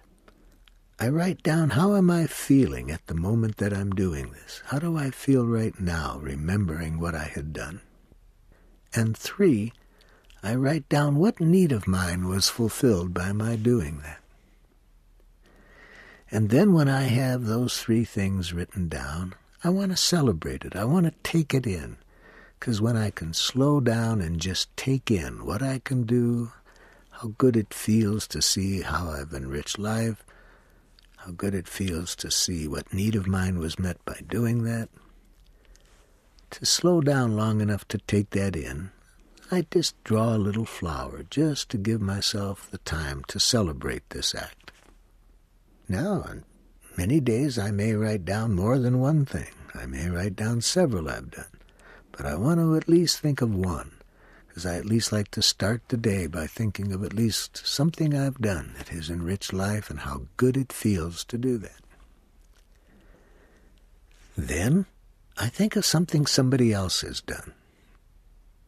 S1: I write down, how am I feeling at the moment that I'm doing this? How do I feel right now, remembering what I had done? And three, I write down what need of mine was fulfilled by my doing that. And then when I have those three things written down, I want to celebrate it. I want to take it in. Because when I can slow down and just take in what I can do, how good it feels to see how I've enriched life, how good it feels to see what need of mine was met by doing that, to slow down long enough to take that in, I just draw a little flower just to give myself the time to celebrate this act. Now, Many days I may write down more than one thing. I may write down several I've done. But I want to at least think of one, because I at least like to start the day by thinking of at least something I've done that has enriched life and how good it feels to do that. Then I think of something somebody else has done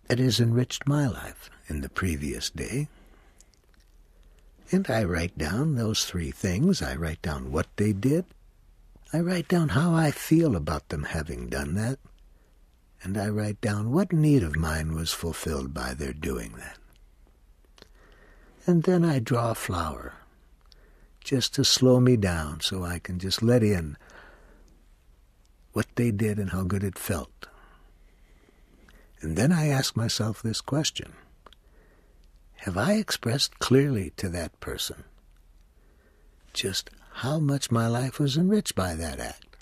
S1: that has enriched my life in the previous day. And I write down those three things. I write down what they did. I write down how I feel about them having done that. And I write down what need of mine was fulfilled by their doing that. And then I draw a flower, just to slow me down so I can just let in what they did and how good it felt. And then I ask myself this question: have I expressed clearly to that person just how much my life was enriched by that act?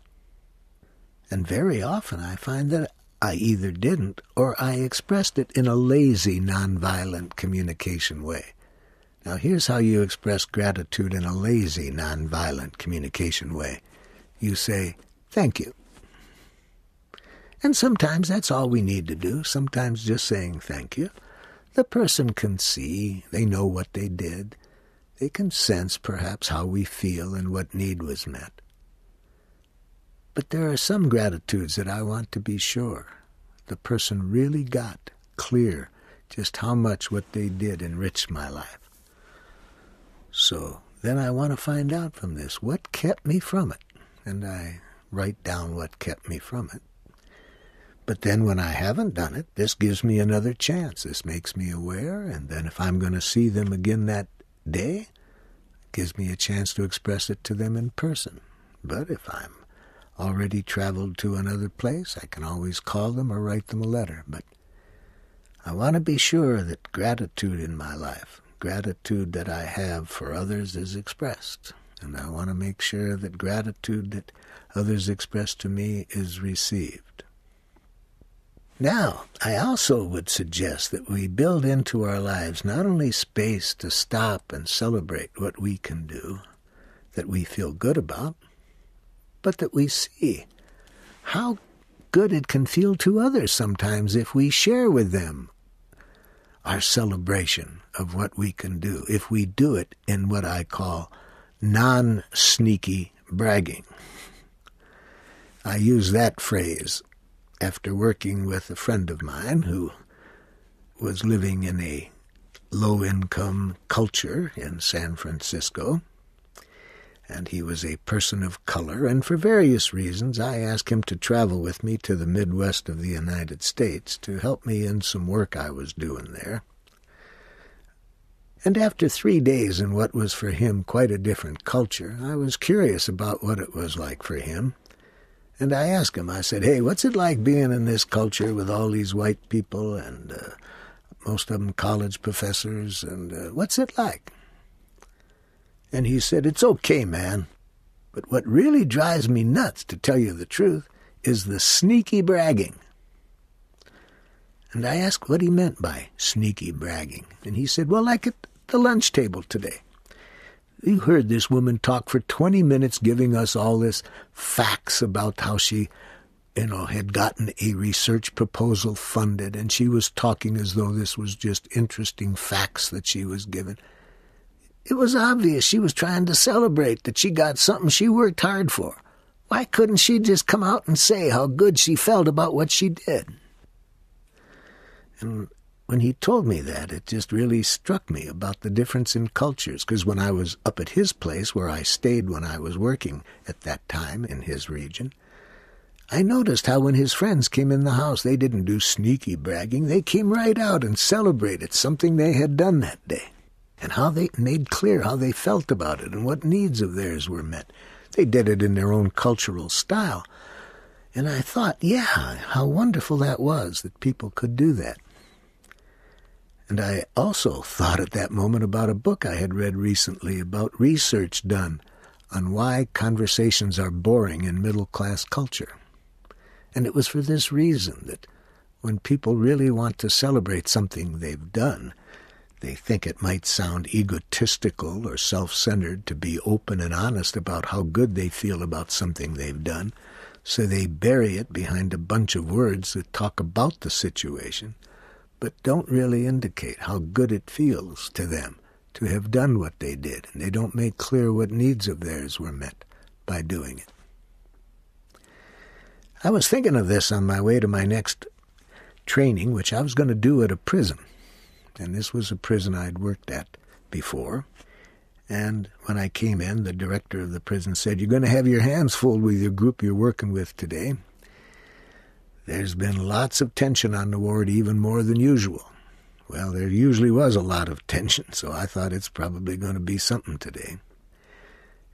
S1: And very often I find that I either didn't or I expressed it in a lazy, nonviolent communication way. Now here's how you express gratitude in a lazy, nonviolent communication way. You say, "Thank you." And sometimes that's all we need to do. Sometimes just saying thank you. The person can see, they know what they did. They can sense perhaps how we feel and what need was met. But there are some gratitudes that I want to be sure the person really got clear just how much what they did enriched my life. So then I want to find out from this what kept me from it. And I write down what kept me from it. But then when I haven't done it, this gives me another chance. This makes me aware, and then if I'm going to see them again that day, it gives me a chance to express it to them in person. But if I'm already traveled to another place, I can always call them or write them a letter. But I want to be sure that gratitude in my life, gratitude that I have for others, is expressed. And I want to make sure that gratitude that others express to me is received. Now, I also would suggest that we build into our lives not only space to stop and celebrate what we can do, that we feel good about, but that we see how good it can feel to others sometimes if we share with them our celebration of what we can do, if we do it in what I call non-sneaky bragging. I use that phrase after working with a friend of mine who was living in a low-income culture in San Francisco, and he was a person of color, and for various reasons I asked him to travel with me to the Midwest of the United States to help me in some work I was doing there. And after 3 days in what was for him quite a different culture, I was curious about what it was like for him. And I asked him, I said, "Hey, what's it like being in this culture with all these white people and most of them college professors, and what's it like?" And he said, "It's okay, man. But what really drives me nuts, to tell you the truth, is the sneaky bragging." And I asked what he meant by sneaky bragging. And he said, "Well, like at the lunch table today. You heard this woman talk for 20 minutes giving us all this facts about how she, had gotten a research proposal funded, and she was talking as though this was just interesting facts that she was given. It was obvious she was trying to celebrate that she got something she worked hard for. Why couldn't she just come out and say how good she felt about what she did?" And when he told me that, it just really struck me about the difference in cultures, because when I was up at his place, where I stayed when I was working at that time in his region, I noticed how when his friends came in the house, they didn't do sneaky bragging. They came right out and celebrated something they had done that day, and how they made clear how they felt about it and what needs of theirs were met. They did it in their own cultural style. And I thought, yeah, how wonderful that was that people could do that. And I also thought at that moment about a book I had read recently about research done on why conversations are boring in middle-class culture. And it was for this reason, that when people really want to celebrate something they've done, They think it might sound egotistical or self-centered to be open and honest about how good they feel about something they've done, so they bury it behind a bunch of words that talk about the situation, but don't really indicate how good it feels to them to have done what they did, and they don't make clear what needs of theirs were met by doing it. I was thinking of this on my way to my next training, which I was going to do at a prison. And this was a prison I'd worked at before. And when I came in, the director of the prison said, "You're going to have your hands full with your group you're working with today. There's been lots of tension on the ward, even more than usual." Well, there usually was a lot of tension, so I thought it's probably going to be something today.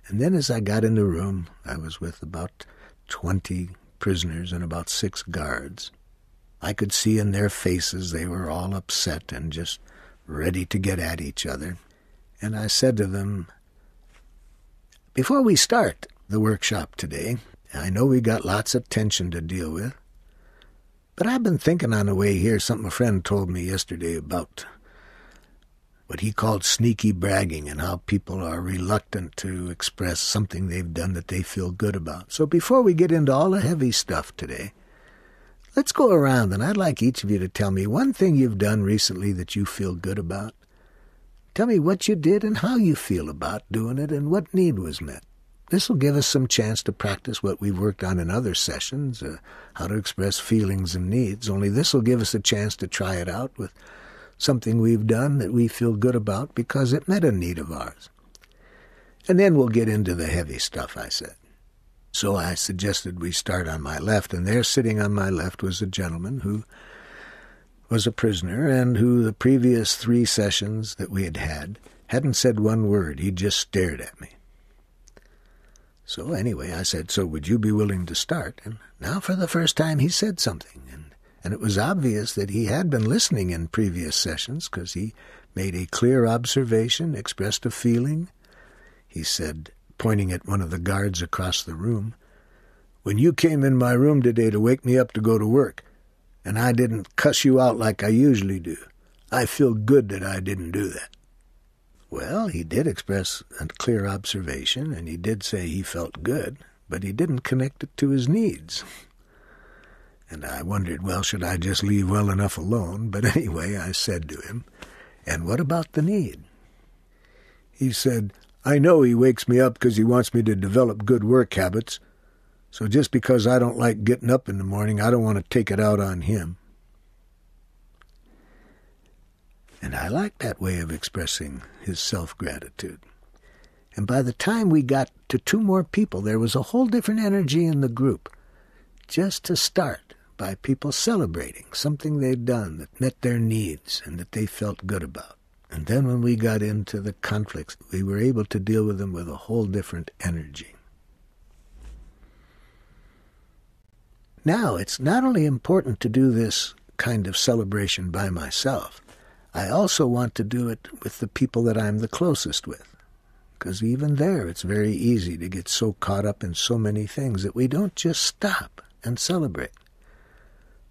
S1: And then as I got in the room, I was with about 20 prisoners and about 6 guards. I could see in their faces they were all upset and just ready to get at each other. And I said to them, "Before we start the workshop today, I know we got lots of tension to deal with, but I've been thinking on the way here something a friend told me yesterday about what he called sneaky bragging and how people are reluctant to express something they've done that they feel good about. So before we get into all the heavy stuff today, let's go around, and I'd like each of you to tell me one thing you've done recently that you feel good about. Tell me what you did and how you feel about doing it and what need was met. This will give us some chance to practice what we've worked on in other sessions, how to express feelings and needs, only this will give us a chance to try it out with something we've done that we feel good about because it met a need of ours. And then we'll get into the heavy stuff," I said. So I suggested we start on my left, and there sitting on my left was a gentleman who was a prisoner and who the previous 3 sessions that we had hadn't said one word. He just stared at me. So anyway, I said, "So would you be willing to start?" And now for the first time he said something, and it was obvious that he had been listening in previous sessions because he made a clear observation, expressed a feeling. He said, pointing at one of the guards across the room, "When you came in my room today to wake me up to go to work, and I didn't cuss you out like I usually do, I feel good that I didn't do that." Well, he did express a clear observation, and he did say he felt good, but he didn't connect it to his needs. And I wondered, well, should I just leave well enough alone? But anyway, I said to him, "And what about the need?" He said, "I know he wakes me up because he wants me to develop good work habits, so just because I don't like getting up in the morning, I don't want to take it out on him." And I liked that way of expressing his self-gratitude. And by the time we got to 2 more people, there was a whole different energy in the group, just to start by people celebrating something they'd done that met their needs and that they felt good about. And then when we got into the conflicts, we were able to deal with them with a whole different energy. Now, it's not only important to do this kind of celebration by myself, I also want to do it with the people that I'm the closest with. Because even there, it's very easy to get so caught up in so many things that we don't just stop and celebrate.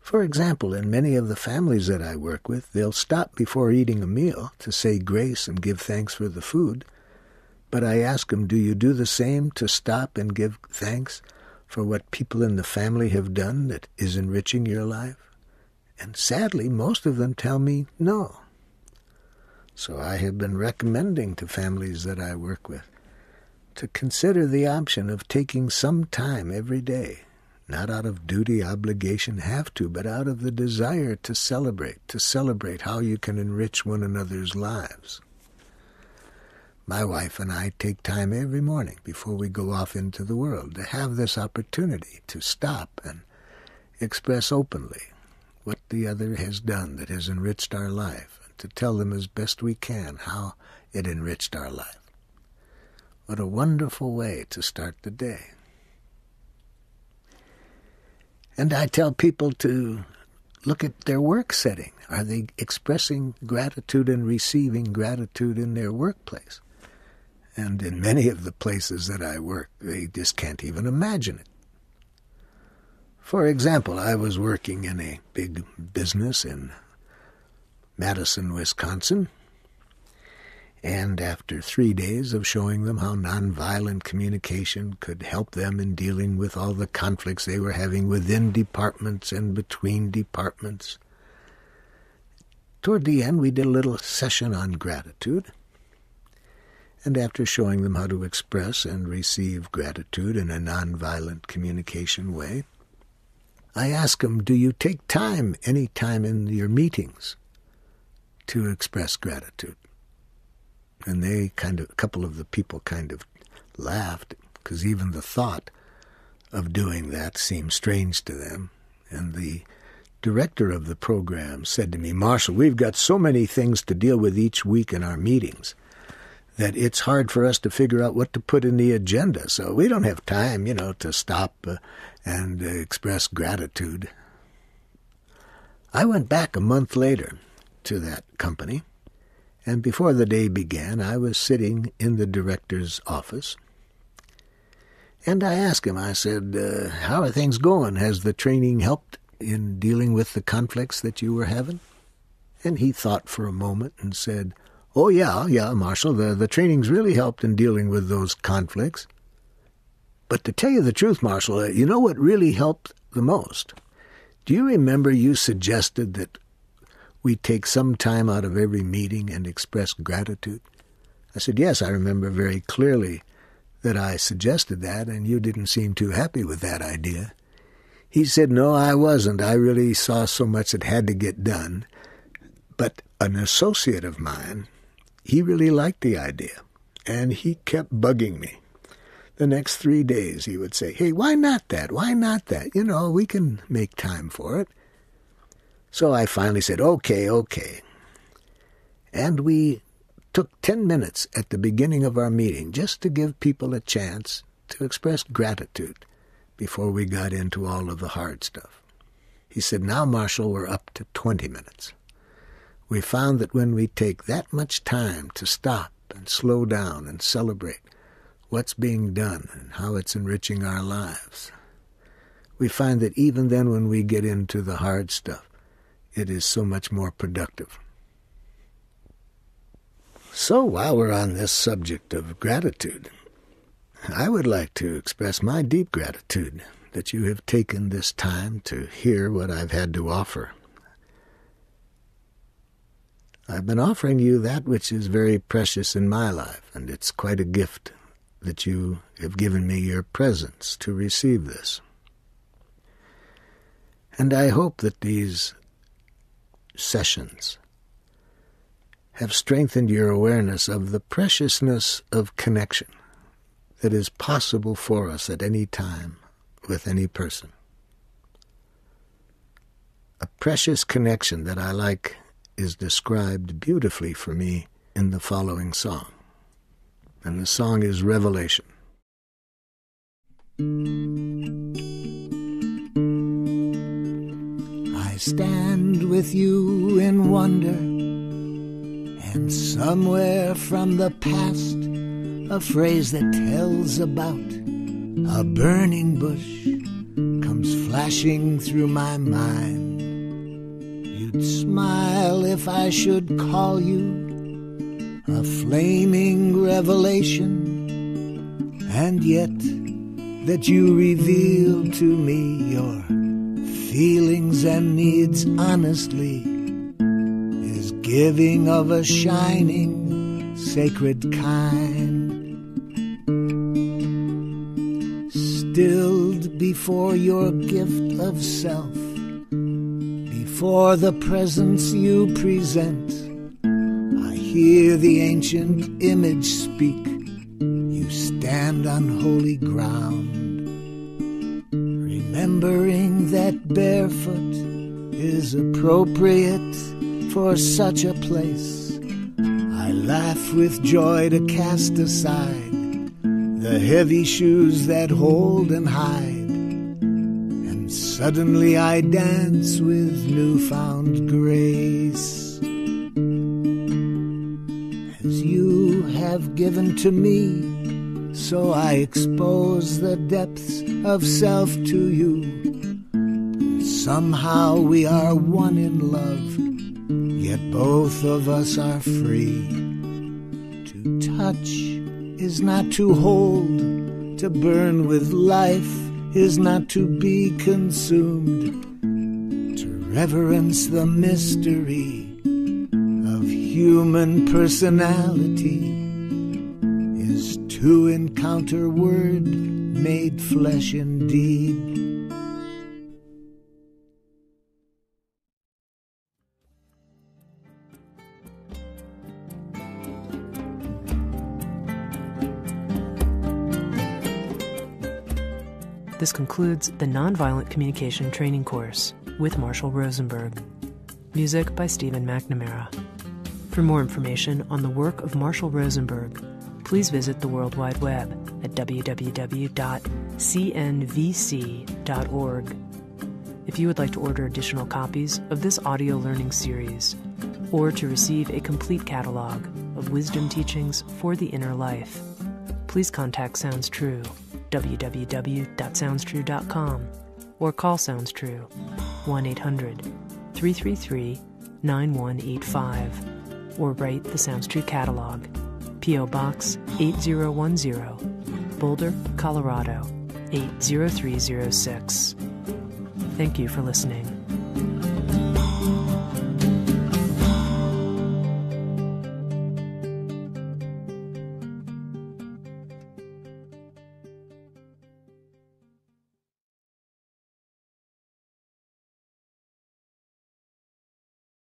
S1: For example, in many of the families that I work with, they'll stop before eating a meal to say grace and give thanks for the food. But I ask them, do you do the same to stop and give thanks for what people in the family have done that is enriching your life? And sadly, most of them tell me no. So I have been recommending to families that I work with to consider the option of taking some time every day, not out of duty, obligation, have to, but out of the desire to celebrate how you can enrich one another's lives. My wife and I take time every morning before we go off into the world to have this opportunity to stop and express openly what the other has done that has enriched our life, and to tell them as best we can how it enriched our life. What a wonderful way to start the day. And I tell people to look at their work setting. Are they expressing gratitude and receiving gratitude in their workplace? And in many of the places that I work, they just can't even imagine it. For example, I was working in a big business in Madison, Wisconsin, And after 3 days of showing them how nonviolent communication could help them in dealing with all the conflicts they were having within departments and between departments, toward the end we did a little session on gratitude. And after showing them how to express and receive gratitude in a nonviolent communication way, I asked them, do you take time, any time in your meetings, to express gratitude? And a couple of the people kind of laughed, because even the thought of doing that seemed strange to them. And the director of the program said to me, Marshall, we've got so many things to deal with each week in our meetings that it's hard for us to figure out what to put in the agenda. So we don't have time, to stop and express gratitude. I went back a month later to that company, and before the day began, I was sitting in the director's office, and I asked him, I said, how are things going? Has the training helped in dealing with the conflicts that you were having? And he thought for a moment and said, oh, yeah, Marshall, the training's really helped in dealing with those conflicts. But to tell you the truth, Marshall, you know what really helped the most? Do you remember you suggested that we take some time out of every meeting and express gratitude? I said, yes, I remember very clearly that I suggested that, and you didn't seem too happy with that idea. He said, no, I wasn't. I really saw so much that had to get done. But an associate of mine, he really liked the idea, and he kept bugging me. The next 3 days he would say, hey, why not that? Why not that? We can make time for it. So I finally said, okay. And we took 10 minutes at the beginning of our meeting just to give people a chance to express gratitude before we got into all of the hard stuff. He said, now, Marshall, we're up to 20 minutes. We found that when we take that much time to stop and slow down and celebrate what's being done and how it's enriching our lives, we find that even then when we get into the hard stuff, it is so much more productive. So while we're on this subject of gratitude, I would like to express my deep gratitude that you have taken this time to hear what I've had to offer. I've been offering you that which is very precious in my life, and it's quite a gift that you have given me your presence to receive this. And I hope that these sessions have strengthened your awareness of the preciousness of connection that is possible for us at any time with any person. A precious connection that I like is described beautifully for me in the following song. And the song is Revelation. I stand with you in wonder, and somewhere from the past, a phrase that tells about a burning bush comes flashing through my mind. You'd smile if I should call you a flaming revelation, and yet that you reveal to me your feelings and needs honestly is giving of a shining, sacred kind. Stilled before your gift of self, before the presence you present, I hear the ancient image speak. You stand on holy ground, remembering that barefoot is appropriate for such a place. I laugh with joy to cast aside the heavy shoes that hold and hide, and suddenly I dance with newfound grace. As you have given to me, so I expose the depths of self to you. Somehow we are one in love, yet both of us are free. To touch is not to hold, to burn with life is not to be consumed. To reverence the mystery of human personality is to encounter Word made flesh indeed.
S2: This concludes the Nonviolent Communication Training Course with Marshall Rosenberg. Music by Stephen McNamara. For more information on the work of Marshall Rosenberg, please visit the World Wide Web at www.cnvc.org. If you would like to order additional copies of this audio learning series, or to receive a complete catalog of wisdom teachings for the inner life, please contact Sounds True, www.soundstrue.com, or call Sounds True, 1-800-333-9185, or write the Sounds True catalog, P.O. Box 8010, Boulder, Colorado 80306. Thank you for listening.